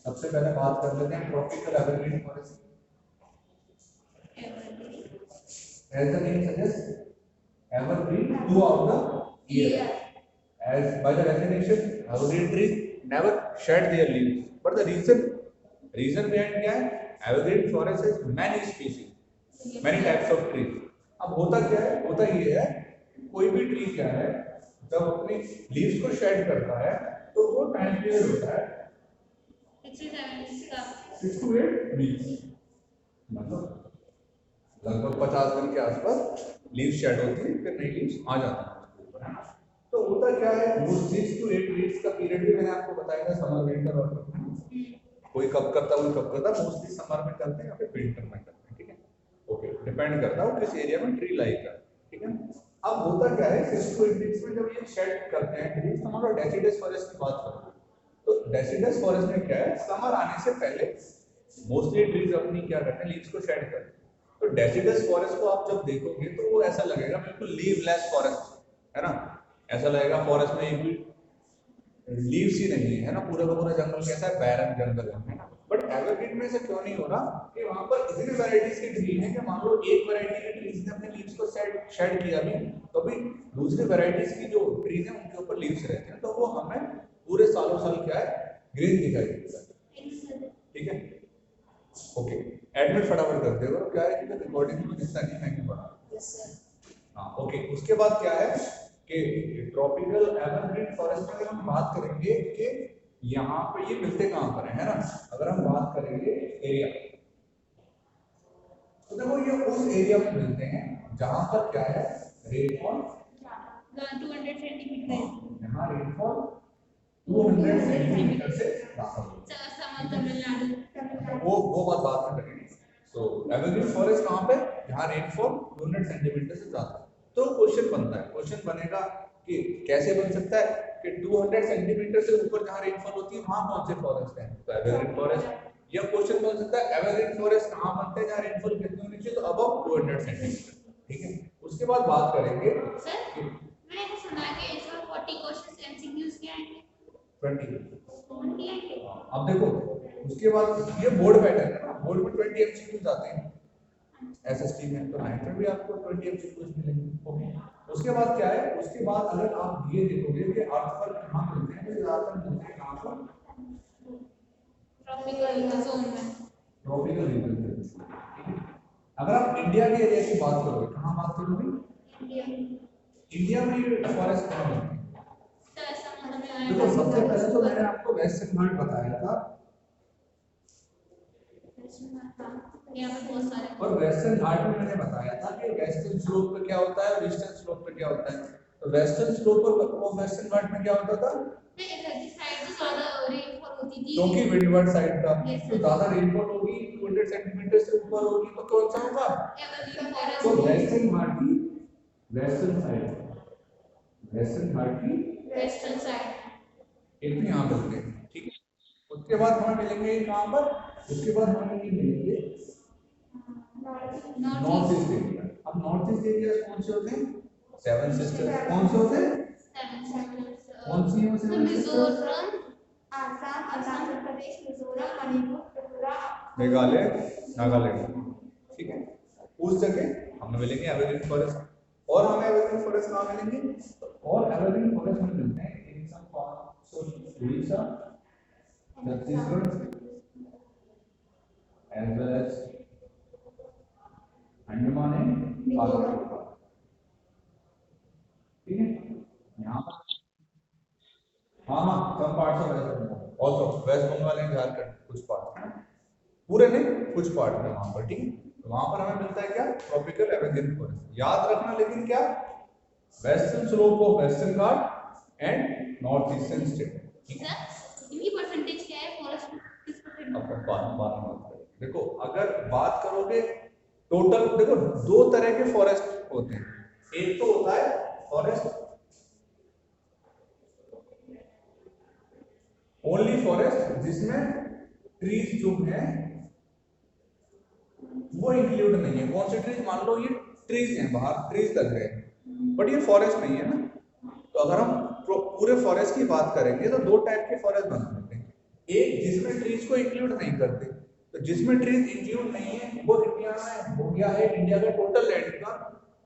सबसे पहले बात कर लेते हैं tropical evergreen forest. As the name suggests, evergreen throughout the year. As by the definition, evergreen trees never shed their leaves. But the reason behind क्या है? Evergreen forest has many species, many types of trees. अब होता क्या है? होता ये है कि कोई भी ट्री क्या है, जब अपनी लीव्स को शेड करता है तो वो टाइम पीरियड होता है 6 to 8 वीक्स, मतलब लगभग 50 दिन के आसपास लीव्स शेड होती है, फिर नई लीव्स आ जाती है उसके ऊपर, है ना। तो होता क्या है, वो 6 to 8 वीक्स का पीरियड भी मैंने आपको बताया था, समर विंटर और कोई कब करता है, कोई कब करता है, मोस्टली समर में करते हैं या फिर विंटर में करते हैं, ठीक है। ओके, डिपेंड करता है वो किस एरिया में ट्री लाई का, ठीक है। अब होता क्या है, 6 to 8 वीक्स में जब ये शेड करते हैं ट्रीज, तो हमारा डेसिडस फॉरेस्ट की बात करते हैं। तो डेसिडस फॉरेस्ट में क्या है, समर आने से पहले मोस्टली ट्रीज अपनी क्या करते हैं, लीव्स को शेड करते हैं। तो डेसिडस फॉरेस्ट को आप जब देखोगे तो वो ऐसा लगेगा बिल्कुल लीवलेस फॉरेस्ट, है ना। ऐसा लगेगा फॉरेस्ट में एक भी लीव्स ही नहीं है ना, पूरा का पूरा जंगल कैसा है, बैरन जंगल है ना। बट एवरग्रीन में से क्यों नहीं हो रहा कि वहां पर इतनी वैरायटीज के ट्री हैं कि मान लो एक वैरायटी के ट्रीज ने अपने लीव्स को शेड किया भी, तो भी दूसरी वैरायटीज की जो ट्रीज हैं उनके ऊपर लीव्स रहते हैं, तो वो हमें पूरे सालों साल क्या है, ग्रीन दिखाई देता है, ठीक है। ओके, एडमिट फटाफट कर दे, क्या है कि रिकॉर्डिंग में हिस्सा नहीं मैं क्यों पढ़ा। Yes sir. हाँ ओके, उसके बाद क्या है कि ट्रॉपिकल एवरग्रीन फॉरेस्ट में अगर हम बात करेंगे कि यहाँ पे ये मिलते कहाँ पर है ना। अगर हम बात करेंगे एरिया, तो देखो ये उस एरिया में मिलते हैं जहाँ पर क्या है, रेनफॉल 200 सेंटीमीटर, यहाँ रेनफॉल 200 सेंटीमीटर से वो बात बाद में करेंगे। तो एवरग्रीन फॉरेस्ट कहाँ पे, जहाँ रेनफॉल 200 सेंटीमीटर से ज्यादा। तो क्वेश्चन बनता है, क्वेश्चन बनेगा कि कैसे बन सकता है कि 200 सेंटीमीटर से ऊपर जहाँ रेनफॉल होती है वहाँ कौन से फॉरेस्ट है, तो एवरग्रीन फॉरेस्ट। यह क्वेश्चन बन सकता है एवरग्रीन फॉरेस्ट कहाँ बनते हैं जहाँ रेनफॉल कितनी होनी चाहिए, तो अबव 200 सेंटीमीटर, ठीक है। उसके बाद बात करेंगे सर मैंने सुना कि इसमें 40 क्वेश्चंस एमसीक्यूज के आएंगे 20 आएंगे। अब देखो उसके बाद ये बोर्ड पैटर्न है ना, बोर्ड में 20 एमसीक्यूज आते हैं एसएसटी में, तो 9 में भी आपको 20 एमसीक्यूज मिलेंगे। ओके, उसके बाद क्या है, उसके बाद अगर आप ये देखोगे कि अर्थ पर कहाँ मिलते हैं, तो ज्यादातर मिलते हैं कहाँ पर, ट्रॉपिकल जोन में, ट्रॉपिकल रीजन में। अगर आप इंडिया के एरिया की बात करोगे, कहाँ बात करोगे, इंडिया में फॉरेस्ट कहाँ मिलते हैं। देखो सबसे पहले तो मैंने आपको वेस्टर्न घाट बताया था, और वेस्टर्न घाट में मैंने बताया था कि वेस्टर्न स्लोप पे क्या होता है और ईस्टर्न स्लोप पे क्या होता है। तो वेस्टर्न स्लोप पर वेस्टर्न घाट में क्या होता था, क्योंकि विंडवर्ड साइड था, तो ज्यादा रेनफॉल होगी 200 सेंटीमीटर से ऊपर होगी, तो कौन सा होगा, तो वेस्टर्न घाट की वेस्टर्न साइड, वेस्टर्न घाट की वेस्टर्न साइड एक भी यहाँ मिलते हैं, ठीक है। उसके बाद हमें मिलेंगे कहाँ पर, उसके बाद हमें ये मिलेंगे नॉर्थ ईस्ट एरिया। अब नॉर्थ ईस्ट एरिया कौन से होते हैं, सेवन सिस्टर्स, कौन से होते हैं, कौन सी है सेवन सिस्टर्स, आसाम, अरुणाचल प्रदेश, मिजोरम, मणिपुर, त्रिपुरा, मेघालय, नागालैंड, ठीक है। उस जगह हमें मिलेंगे एवरग्रीन फॉरेस्ट, और हमें एवरग्रीन फॉरेस्ट कहाँ मिलेंगे, और एवरग्रीन फॉरेस्ट में मिलते हैं in some parts of Orissa, Chhattisgarh, as well as Andaman and Nicobar, ठीक है। यहाँ पर हाँ some parts of West Bengal, also West Bengal and Jharkhand कुछ पार्ट है, पूरे नहीं कुछ पार्ट में वहां पर, ठीक है। तो वहां पर हमें मिलता है क्या, ट्रॉपिकल एवरग्रीन फॉरेस्ट। याद रखना लेकिन क्या, western slope of western Ghat and north eastern state, ठीक है। इनकी परसेंटेज क्या है फॉरेस्ट में, अब बात करें, देखो अगर बात करोगे टोटल, देखो दो तरह के फॉरेस्ट होते हैं, एक तो होता है फॉरेस्ट ओनली फॉरेस्ट, जिसमें ट्रीज जो है वो इंक्लूड नहीं है। कौन से ट्रीज, मान लो ये ट्रीज हैं, बाहर ट्रीज लग रहे हैं बट ये फॉरेस्ट नहीं है ना। तो अगर हम पूरे फॉरेस्ट की बात करेंगे तो दो टाइप के फॉरेस्ट बना सकते हैं, एक जिसमें ट्रीज को इंक्लूड नहीं करते, तो जिसमें ट्रीज इंक्लूड नहीं है वो इंडिया में हो गया है इंडिया का टोटल लैंड का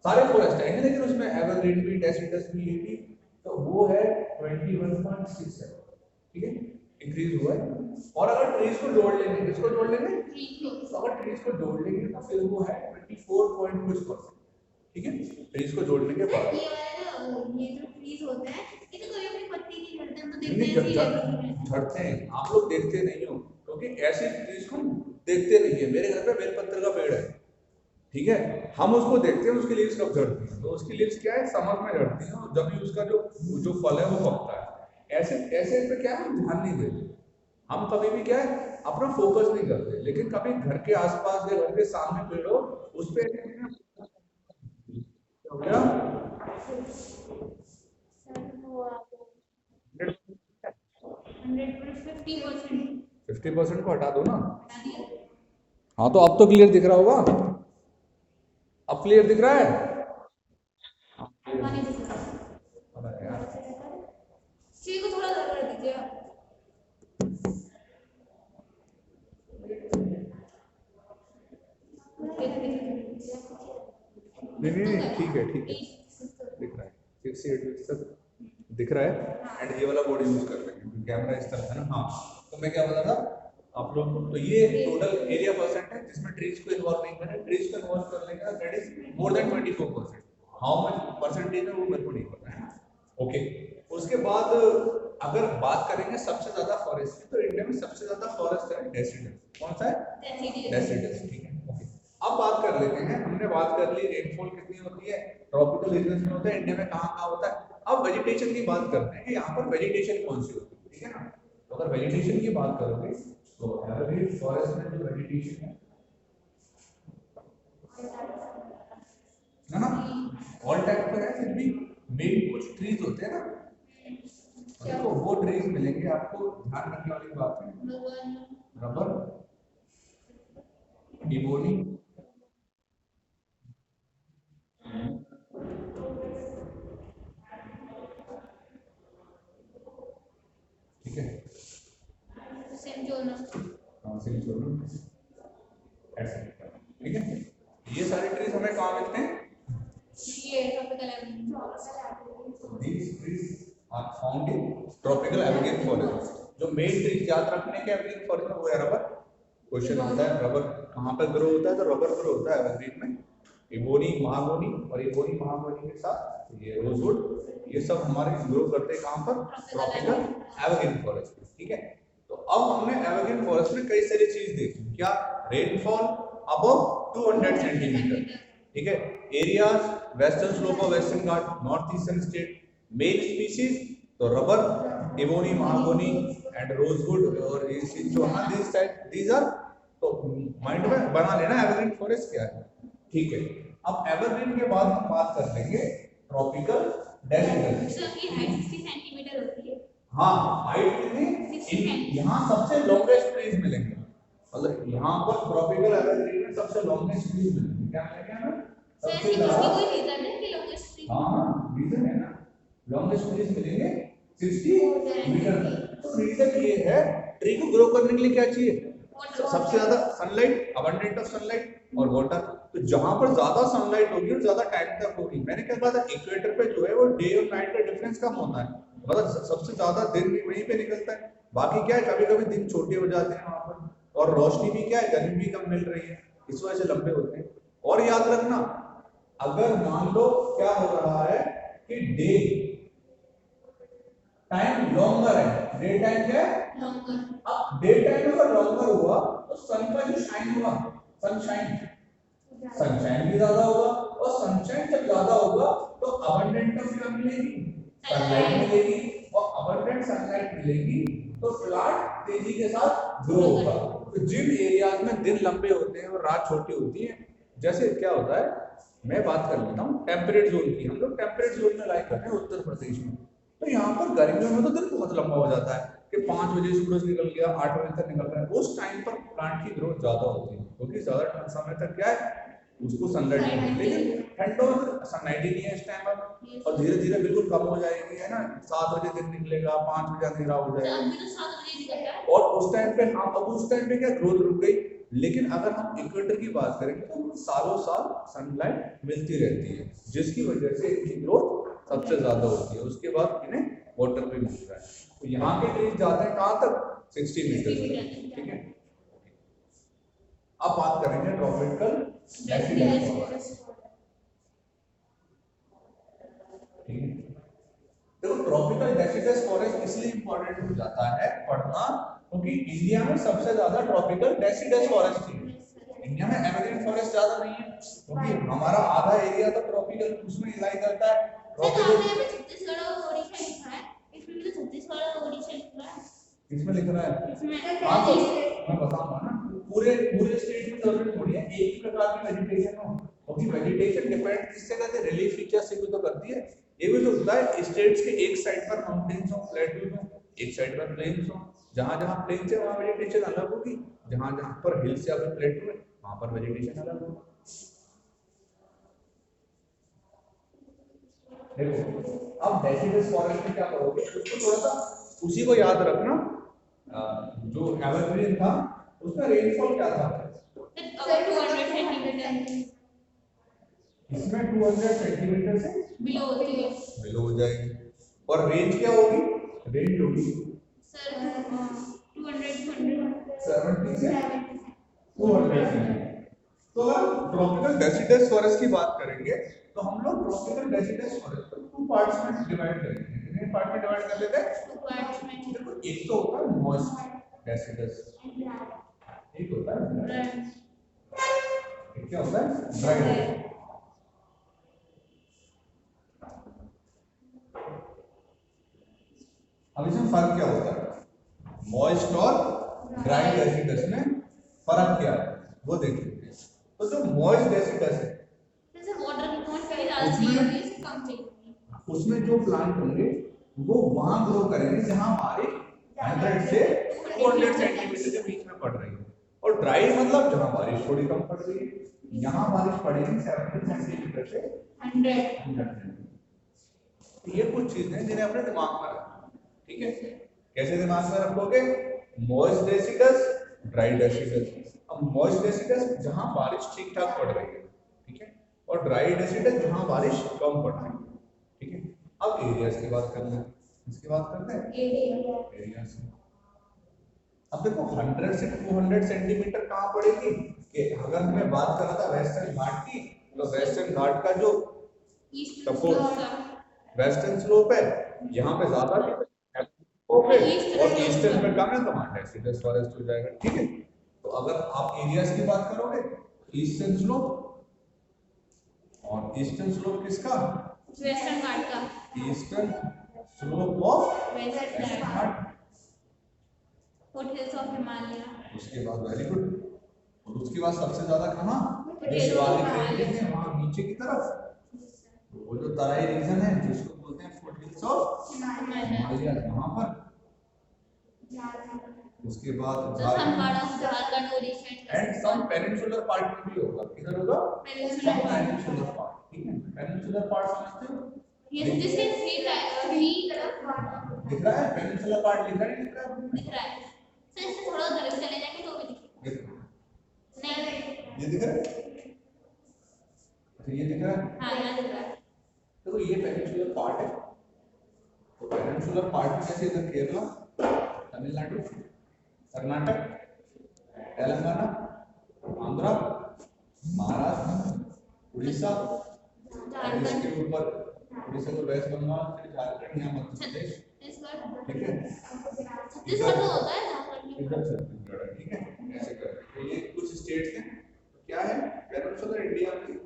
सारे फॉरेस्ट है, लेकिन उसमें एवरग्रीन भी डेसिडस भी ये भी, तो वो है 21.67, ठीक है, इंक्रीज हुआ है। और अगर ट्रीज को जोड़ लेंगे, किसको जोड़ लेंगे, तो अगर ट्रीज को जोड़ लेंगे तो फिर वो है 24 पॉइंट कुछ %, ठीक है, ट्रीज को जोड़ने के बाद। ये वाला ना, ये जो ट्रीज होते हैं ये तो कभी अपनी पत्ती नहीं झड़ते, हम तो देखते नहीं हैं ऐसे ही रहते हैं। झड़ते हैं, आप लोग देखते नहीं हो क्योंकि ऐसी ट्रीज को देखते नहीं है। मेरे घर पे बेलपत्र का पेड़ है, ठीक है, हम उसको देखते हैं उसकी लीव्स कब झड़ती हैं, तो उसकी लीव्स क्या है समर में झड़ती हैं और जब भी उसका जो फल है वो पकता है। ऐसे ऐसे पे क्या है, हम ध्यान नहीं देते, हम कभी भी क्या है अपना फोकस नहीं करते, लेकिन कभी घर के आसपास या घर के सामने पेड़ हो उस पे हो गया वो आपको 150% 50% को हटा दो ना। हटा दिया। हाँ तो अब तो क्लियर दिख रहा होगा, अब क्लियर दिख रहा है। पानी दे दो। अबे यार, ची को थोड़ा ज़्यादा कर दीजिए आप। नहीं ठीक है दिख रहा है 68 तक दिख रहा है। एंड ये वाला बोर्ड यूज कर लेंगे, कैमरा इस तरफ है ना। हाँ तो मैं क्या बता था आप लोग को, तो ये टोटल एरिया % है जिसमें ट्रीज को इन्वॉल्व नहीं करना है, ट्रीज को इन्वॉल्व कर लेंगे that is more than 24%। How much percentage है वो मेरे को नहीं पता है, ओके। उसके बाद अगर बात करेंगे सबसे ज्यादा फॉरेस्ट की, तो इंडिया में सबसे ज्यादा फॉरेस्ट है डेसिडस। कौन सा है, डेसिडस, ठीक है, ओके। अब बात कर लेते हैं, हमने बात कर ली रेनफॉल कितनी होती है, ट्रॉपिकल रीजन में होता है, इंडिया में कहाँ होता है। अब वेजिटेशन की बात करते हैं कि यहाँ पर वेजिटेशन कौन सी होती है, ठीक है ना। तो अगर वेजिटेशन की बात करोगे तो एवरग्रीन फॉरेस्ट में जो वेजिटेशन है ना, ऑल टाइप का है, फिर भी मेन कुछ ट्रीज होते हैं ना, देखो वो ट्रीज मिलेंगे आपको। ध्यान रखने वाली बात है, रबर, इबोनी, ठीक है, सेंचुरी ऐसे, ठीक है। ये सारे ट्रीज हमें कहाँ मिलते हैं, ये ट्रॉपिकल है। these trees are found in tropical evergreen forest। जो मेन ट्रीज याद रखने के एवरग्रीन फॉरेस्ट में वो है रबर। क्वेश्चन होता है रबर कहाँ पर ग्रो होता है, तो रबर ग्रो होता है एवरग्रीन में, इबोनी महागोनी, और इबोनी महागोनी के साथ ये रोजवुड, ये सब हमारे ग्रो करते हैं कहाँ पर, ट्रॉपिकल एवरग्रीन फॉरेस्ट, ठीक है। तो अब हमने एवरग्रीन फॉरेस्ट में कई सारी चीज देखी, क्या, रेनफॉल अबव 200 सेंटीमीटर, ठीक है, areas western slope of western ghat, north eastern state, मेल स्पीशीज तो rubber, ebony mahogany and rosewood, और ये जो है दिस टाइप दीज आर, तो माइंड में बना लेना एवरग्रीन फॉरेस्ट क्या है, ठीक है। अब एवरग्रीन के बाद हम बात कर लेंगे ट्रॉपिकल डेसिडस। सर की हाइट 60 सेंटीमीटर होती है। हाँ हाइट कितनी, यहाँ सबसे लॉन्गेस्ट ट्रीज मिलेंगे, मतलब यहाँ पर ट्रॉपिकल एवरग्रीन में सबसे लॉन्गेस्ट ट्रीज मिलेंगे, क्या मिलेंगे हमें सर सबसे इसकी ज्यादा, कोई रीजन है कि लॉन्गेस्ट ट्री? हाँ रीजन है ना, लॉन्गेस्ट ट्रीज मिलेंगे 60 मीटर तक। तो रीजन ये है, ट्री को ग्रो करने के लिए क्या चाहिए, सबसे ज्यादा सनलाइट, अबंडेंट ऑफ सनलाइट और वाटर। तो जहां पर ज्यादा सनलाइट होगी और ज्यादा टाइम तक होगी, मैंने क्या कहा था इक्वेटर पे जो है वो डे और नाइट का डिफरेंस कम होता है, मतलब सबसे ज्यादा दिन भी वहीं पे निकलता है। बाकी क्या है कभी कभी दिन छोटे हो जाते हैं वहां पर, और रोशनी भी क्या है गर्मी भी कम मिल रही है, इस वजह से लंबे होते हैं। और याद रखना, अगर मान लो क्या हो रहा है कि डे टाइम लॉन्गर है, डे टाइम क्या है लॉन्गर, अब डे टाइम अगर लॉन्गर हुआ तो सन का जो शाइन होगा, सनशाइन भी ज्यादा होगा, और सनशाइन जब ज्यादा होगा तो अबंडेंट ऑफ क्या मिलेगी, सनलाइट मिलेगी, और अबंडेंट सनलाइट मिलेगी तो प्लांट तेजी के साथ ग्रो होगा। तो जिन एरियाज में दिन लंबे होते हैं और रात छोटी होती है, जैसे क्या होता है, मैं बात कर लेता हूँ टेम्परेट जोन की, हम लोग टेम्परेट जोन में लाइक करते हैं उत्तर प्रदेश में, तो यहाँ पर गर्मियों में तो दिन बहुत लंबा हो जाता है कि 5 बजे सूरज निकल गया 8 बजे तक निकल रहा है, उस टाइम पर प्लांट की ग्रोथ ज्यादा होती है क्योंकि ज्यादा समय तक क्या है उसको सनलाइट मिलती है। लेकिन ठंड और सनलाइट ही नहीं है इस टाइम पर, और धीरे धीरे बिल्कुल कम हो जाएगी, है ना, 7 बजे दिन निकलेगा, 5 बजे अंधेरा हो जाएगा, अभी तो 7 बजे निकलता है। और उस टाइम पे हम, अब उस टाइम पे क्या ग्रोथ रुक गई। लेकिन अगर हम इक्वेटर की बात करेंगे तो उनको सालों साल सनलाइट मिलती रहती है, जिसकी वजह से इनकी ग्रोथ सबसे ज्यादा होती है। उसके बाद इन्हें वाटर भी मिलता है। तो यहाँ के ट्रीज जाते हैं कहाँ तक, 60 मीटर तक, ठीक है। अब बात करेंगे ट्रॉपिकल डेसिडस फॉरेस्ट, ठीक है। देखो ट्रॉपिकल डेसिडस फॉरेस्ट इसलिए इंपॉर्टेंट हो जाता है पढ़ना, क्योंकि इंडिया में सबसे ज्यादा ट्रॉपिकल डेसिडस फॉरेस्ट है। इंडिया में एवरग्रीन फॉरेस्ट ज्यादा नहीं है, क्योंकि हमारा आधा एरिया तो ट्रॉपिकल उसमें लाई करता है। ट्रॉपिकल छत्तीसगढ़ और ओडिशा लिखा है, इसमें भी तो छत्तीसगढ़ और ओडिशा लिखा है। इसमें लिख रहा है, इसमें हाँ तो मैं बताऊंगा ना, पूरे पूरे स्टेट में जरूरत थोड़ी है एक ही प्रकार की वेजिटेशन हो, क्योंकि वेजिटेशन डिपेंड किससे करती है, रिलीफ फीचर से भी तो करती है। ये भी तो होता है स्टेट्स के एक साइड पर माउंटेन्स हो, प्लेट्यूज हो, एक साइड पर प्लेन्स हो। जहां जहां प्लेन्स है वहां वेजिटेशन अलग होगी, जहां जहां पर हिल्स या फिर प्लेट्यू है वहां पर वेजिटेशन अलग होगी। देखो अब डेसिडस फॉरेस्ट में क्या करोगे, उसको थोड़ा सा उसी को याद रखना। जो एवरग्रीन था उसका रेनफॉल क्या था, अगर 200 सेंटीमीटर इसमें 200 सेंटीमीटर से बिलो होती है बिलो हो जाएगी। और रेंज क्या होगी, रेंज होगी सर 200 70 से 200 सेंटीमीटर। तो अगर ट्रॉपिकल डेसिडस फॉरेस्ट की बात करेंगे तो हम लोग ट्रॉपिकल डेसिडस फॉरेस्ट को 2 पार्ट्स में डिवाइड करेंगे। कितने पार्ट में डिवाइड कर लेते हैं, 2 पार्ट्स में। देखो एक तो होता है मॉइस्ट डेसिडस, एक होता है ड्राई, एक क्या होता है ड्राई। अब इसमें फर्क क्या होता है, मॉइस्ट और ड्राई डेसिडस में फर्क क्या है वो देख लेते हैं। तो जो मॉइस्ट डेसिडस है जैसे वाटर की क्वांटिटी ज्यादा चाहिए होगी, इससे कम चाहिए। उसमें जो प्लांट होंगे वो वहां ग्रो करेंगे जहां बारिश 100 से 200 सेंटीमीटर के बीच में पड़ रही है। और ड्राई मतलब जहां बारिश थोड़ी कम पड़ रही है, यहाँ बारिश पड़ेगी 70 सेंटीमीटर से 100। तो ये कुछ चीजें हैं जिन्हें अपने दिमाग में रखना, ठीक है। कैसे दिमाग में रखोगे, मॉइस्ट डेसिडस, ड्राई डेसिडस। अब मॉइस्ट डेसिडस जहां बारिश ठीक ठाक पड़ रही है, ठीक है, और ड्राई डेसिडस जहां बारिश कम पड़ रही है, ठीक है। अब एरियाज की बात करना है, इसकी बात करते हैं एरियाज की। अब देखो 100 से 200 सेंटीमीटर कहाँ पड़ेगी, कि अगर मैं बात कर रहा था वेस्टर्न घाट की, तो वेस्टर्न घाट का जो सपोज वेस्टर्न स्लोप है यहाँ पे ज्यादा है और ईस्टर्न में कम है, तो वहां डेसिडस फॉरेस्ट हो जाएगा, ठीक है। तो अगर आप एरियाज की बात करोगे, ईस्टर्न स्लोप, और ईस्टर्न स्लोप किसका, वेस्टर्न घाट का, eastern slope of western Ghat. Foothills of Himalaya. उसके बाद वेरी गुड, और उसके बाद सबसे ज्यादा कहाँ, Foothills of Shivalik Himalaya। Range है वहां नीचे की तरफ, वो जो तराई रीजन है जिसको बोलते हैं फुटहिल्स ऑफ हिमालय, वहां पर। उसके बाद Jharkhand Odisha and some peninsular part में भी होगा, किधर होगा, पेनिनसुलर पेनिनसुलर पार्ट, ठीक है। पेनिनसुलर पार्ट समझते हो, ये जिसके थ्री तरफ दिख रहा है पेनिनसुलर पार्ट, दिख रहा है, दिख रहा है, दिख रहा है सर। इससे थोड़ा उधर भी चले जाएंगे तो भी दिखेगा। नहीं ये दिख रहा है, तो ये दिख रहा है, हाँ यहाँ दिख रहा है। देखो ये पेनिनसुलर पार्ट है। तो पेनिनसुलर पार्ट में जैसे इधर केरला, तमिलनाडु, कर्नाटक, तेलंगाना, आंध्र, महाराष्ट्र, उड़ीसा, और इसके ऊपर उड़ीसा को वेस्ट बंगाल, फिर झारखंड, यहाँ मध्य प्रदेश, ठीक है। छत्तीसगढ़ तो होता है झारखंड इधर छत्तीसगढ़ है, ठीक है। ऐसे कर, तो ये कुछ स्टेट्स हैं। तो क्या है, पेनिनसुलर इंडिया में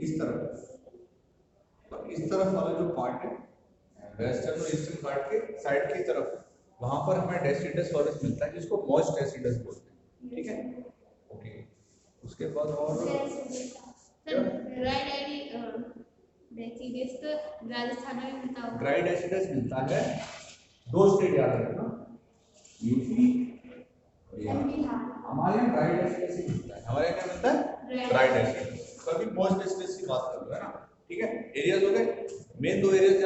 इस तरफ, तो इस तरफ वाला जो पार्ट है वेस्टर्न और ईस्टर्न घाट के साइड की तरफ, वहां पर हमें डेसिडस फॉरेस्ट मिलता है जिसको मॉइस्ट डेसिडस बोलते हैं, ठीक है। ओके, उसके बाद और राजस्थान में मिलता होगा। ड्राई डेसिडस मिलता है, 2 स्टेट याद रखना, यूपी और हमारे यहाँ ड्राई डेसिडस ही मिलता है। हमारे यहाँ क्या मिलता है, ड्राई डेस्टिनेशन। तो अभी मॉइस्ट डेस्टिनेशन की बात कर रहे हैं ना, ठीक है। एरियाज हो गए, मेन दो एरियाज